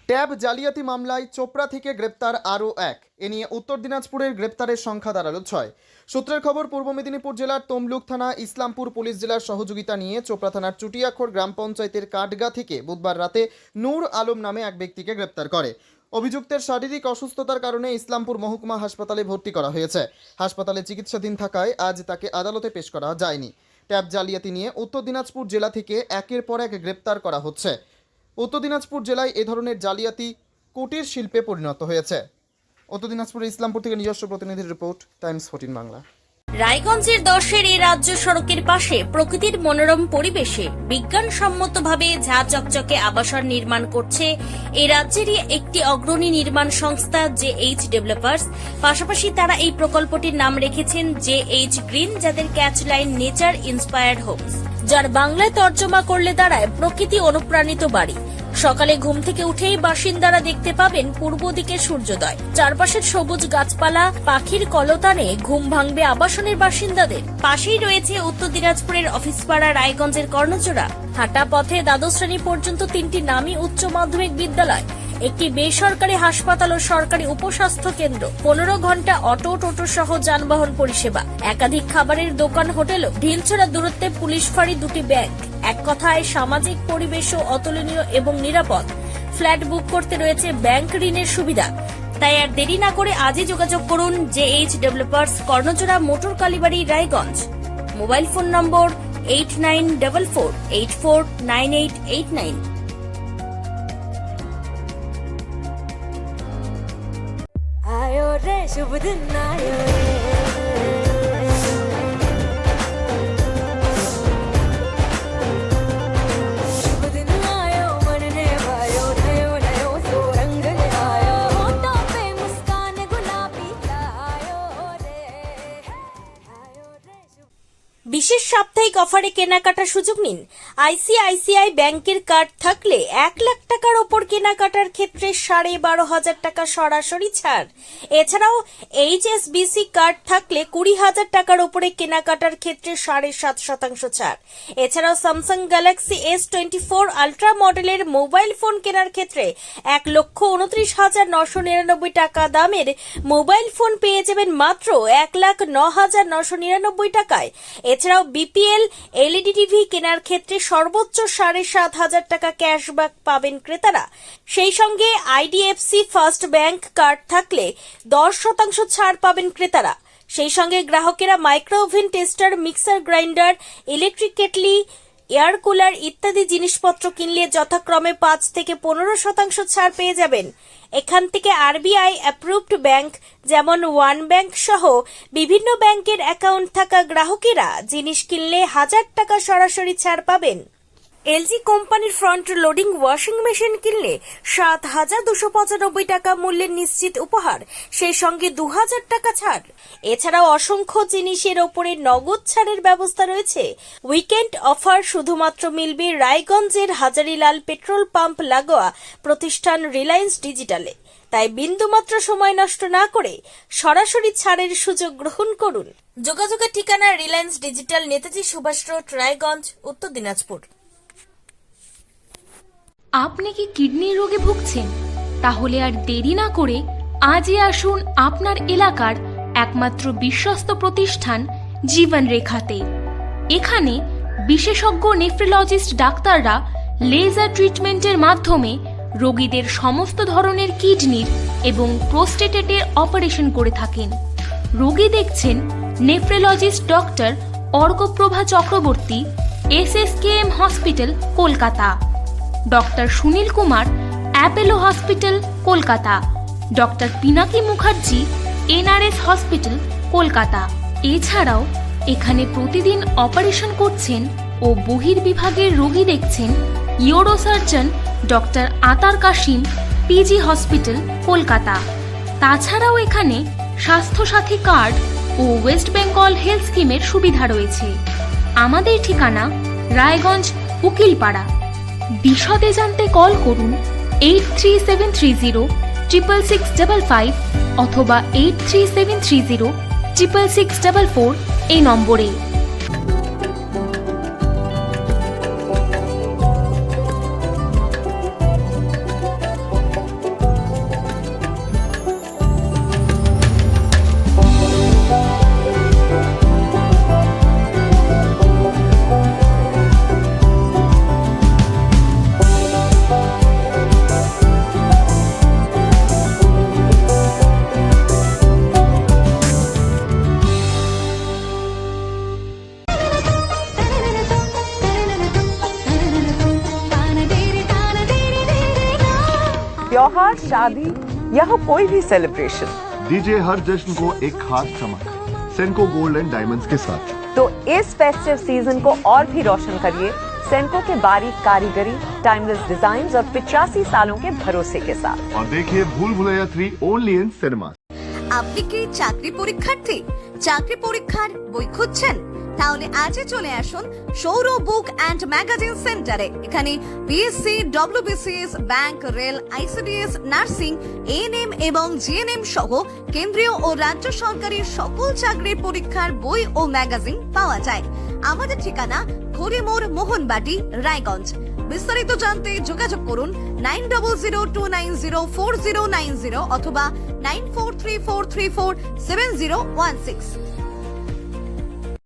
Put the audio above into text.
Tab জালিয়াতি মামলায় চোপড়া থেকে গ্রেপ্তার আরও এক। এ নিয়ে উত্তর দিনাজপুরের গ্রেপ্তারের সংখ্যা দাঁড়ালো 6। সূত্রের খবর, পূর্ব মেদিনীপুর জেলার তমলুক থানা, ইসলামপুর পুলিশ জেলার সহযোগিতা নিয়ে চোপড়া থানার চুটিয়াখোর গ্রাম পঞ্চায়েতের কাটগা থেকে বুধবার রাতে নূর আলম নামে এক ব্যক্তিকে গ্রেপ্তার করে। অভিযুক্তের শারীরিক অসুস্থতার কারণে ইসলামপুর মহকুমা হাসপাতালে ভর্তি করা হয়েছে। হাসপাতালে চিকিৎসাধীন থাকায় আজ তাকে আদালতে পেশ করা যায়নি। ট্যাব জালিয়াতি নিয়ে উত্তর দিনাজপুর জেলা থেকে একের পর এক গ্রেপ্তার করা হচ্ছে। উত্তর দিনাজপুর জেলায় এ ধরনের জালিয়াতি কুটির শিল্পে পরিণত হয়েছে। উত্তর দিনাজপুরের ইসলামপুর থেকে নিজস্ব প্রতিনিধির রিপোর্ট, টাইমস 14 বাংলা। রায়গঞ্জের 10-এর এই রাজ্য সড়কের পাশে প্রকৃতির মনোরম পরিবেশে বিজ্ঞানসম্মতভাবে ঝা চকচকে আবাসন নির্মাণ করছে এই রাজ্যেরই একটি অগ্রণী নির্মাণ সংস্থা JH ডেভেলপার্স। পাশাপাশি তারা এই প্রকল্পটির নাম রেখেছেন JH গ্রিন, যাদের ক্যাচলাইন নেচার ইন্সপায়ার্ড হোমস, যার বাংলায় তর্জমা করলে দাঁড়ায় প্রকৃতি অনুপ্রাণিত বাড়ি। সকালে ঘুম থেকে উঠেই বাসিন্দারা দেখতে পাবেন পূর্ব দিকে সূর্যোদয়। চারপাশের সবুজ গাছপালা, পাখির কলতানে ঘুম ভাঙবে আবাসনের বাসিন্দাদের। পাশেই রয়েছে উত্তর দিনাজপুরের অফিসপাড়া রায়গঞ্জের কর্ণজোড়া। হাঁটা পথে দ্বাদশ শ্রেণী পর্যন্ত 3টি নামী উচ্চ মাধ্যমিক বিদ্যালয়, একটি বেসরকারি হাসপাতাল ও সরকারি উপস্বাস্থ্য কেন্দ্র, 15 ঘন্টা অটো, টোটো সহ যানবাহন পরিষেবা, একাধিক খাবারের দোকান, হোটেলও, ঢিলছড়া দূরত্বে পুলিশ ফাঁড়ি, 2টি ব্যাংক। এক কথায় সামাজিক পরিবেশও অতুলনীয় এবং নিরাপদ। ফ্ল্যাট বুক করতে রয়েছে ব্যাংক ঋণের সুবিধা। তাই আর দেরি না করে আজই যোগাযোগ করুন JH developers, Karnajora, motor Kalibari, Raiganj. Mobile phone number 8944849889। आयो रे शुभ दिन आयो रे, शुभ दिन आयो मन ने भायो, नयो नयो सो रंग ले आयो, होठों पे मुस्कान गुलाबी आयो रे, आयो रे शुभ। বিশেষ সাপ্তাহিক অফারে কেনাকাটার সুযোগ নিন। ICICI ব্যাংকের কার্ড থাকলে 1 লাখ টাকার ওপর কেনাকাটার ক্ষেত্রে 12,500 টাকা সরাসরি ছাড়। এছাড়াও HSBC কার্ড থাকলে 20,000 টাকার ওপরে কেনাকাটার ক্ষেত্রে 7.5% ছাড়। এছাড়াও স্যামসাং গ্যালাক্সি S24 আলট্রা মডেলের মোবাইল ফোন কেনার ক্ষেত্রে 1,29,999 টাকা দামের মোবাইল ফোন পেয়ে যাবেন মাত্র 1,09,999 টাকায়। এছাড়াও BPL LED টিভি কেনার ক্ষেত্রে সর্বোচ্চ 7,500 টাকা ক্যাশব্যাক পাবেন ক্রেতারা। সেই সঙ্গে IDFC ফার্স্ট ব্যাংক কার্ড থাকলে 10% ছাড় পাবেন ক্রেতারা। সেই সঙ্গে গ্রাহকেরা micro oven, tester, mixer grinder, electric kettle, air cooler ইত্যাদি জিনিসপত্র কিনলে যথাক্রমে 5 থেকে 15% ছাড় পেয়ে যাবেন। এখান থেকে RBI অ্যাপ্রুভড ব্যাংক যেমন ওয়ান ব্যাংক সহ বিভিন্ন ব্যাংকের অ্যাকাউন্ট থাকা গ্রাহকেরা জিনিস কিনলে 1000 টাকা সরাসরি ছাড় পাবেন। LG কোম্পানির ফ্রন্ট লোডিং ওয়াশিং মেশিন কিনলে 7,295 টাকা মূল্যের নিশ্চিত উপহার, সেই সঙ্গে 2,000 টাকা ছাড়। এছাড়াও অসংখ্য জিনিসের ওপরে নগদ ছাড়ের ব্যবস্থা রয়েছে। উইকেন্ড অফার শুধুমাত্র মিলবে রায়গঞ্জের হাজারিলাল পেট্রোল পাম্প লাগোয়া প্রতিষ্ঠান রিলায়েন্স ডিজিটালে। তাই বিন্দুমাত্র সময় নষ্ট না করে সরাসরি ছাড়ের সুযোগ গ্রহণ করুন। যোগাযোগের ঠিকানা রিলায়েন্স ডিজিটাল, নেতাজি সুভাষ রোড, রায়গঞ্জ, উত্তর দিনাজপুর। আপনি কি কিডনির রোগে ভুগছেন? তাহলে আর দেরি না করে আজই আসুন আপনার এলাকার একমাত্র বিশ্বস্ত প্রতিষ্ঠান জীবন রেখাতে। এখানে বিশেষজ্ঞ নেফ্রোলজিস্ট ডাক্তাররা লেজার ট্রিটমেন্টের মাধ্যমে রোগীদের সমস্ত ধরনের কিডনির এবং প্রোস্টেটের অপারেশন করে থাকেন। রোগী দেখছেন nephrologist doctor Arkaprabha Chakraborty, SSKM hospital, Kolkata. Doctor Sunil Kumar, Apollo hospital, Kolkata. Doctor Pinaki Mukherjee, NRS hospital, Kolkata. এছাড়াও এখানে প্রতিদিন অপারেশন করছেন ও বহির্বিভাগের রোগী দেখছেন ইউরোসার্জন ডক্টর আতার কাশিম, PG হসপিটাল, কলকাতা। তাছাড়াও এখানে স্বাস্থ্যসাথী কার্ড ও ওয়েস্ট বেঙ্গল হেলথ স্কিমের সুবিধা রয়েছে। আমাদের ঠিকানা রায়গঞ্জ, উকিলপাড়া। বিশদে জানতে কল করুন 8373066655 অথবা 8373066644 এই নম্বরে। त्योहार, शादी या हो कोई भी सेलिब्रेशन, दीजिए हर जश्न को एक खास चमक सेंको गोल्ड एंड डायमंड्स के साथ। तो इस फेस्टिव सीजन को और भी रोशन करिए सेंको के बारीक कारीगरी, टाइमलेस डिजाइन और 85 सालों के भरोसे के साथ। और देखिए भूल भुलैया 3 ओनली इन सिनेमा। আপনি কি চাকরি পরীক্ষার্থী? চাকরি পরীক্ষার বই খুঁজছেন? তাহলে আজই চলে আসুন সৌর বুক অ্যান্ড ম্যাগাজিন সেন্টারে। এখানে BSc, WBCS, bank, rail, ICDS, nursing, ANM এবং জিএনএম সহ কেন্দ্রীয় ও রাজ্য সরকারি সকল চাকরির পরীক্ষার বই ও ম্যাগাজিন পাওয়া যায়। আমাদের ঠিকানা খড়িমোড়, মোহনবাটি, রায়গঞ্জ। বিস্তারিত জানতে যোগাযোগ করুন 9002904090 অথবা 9434347016।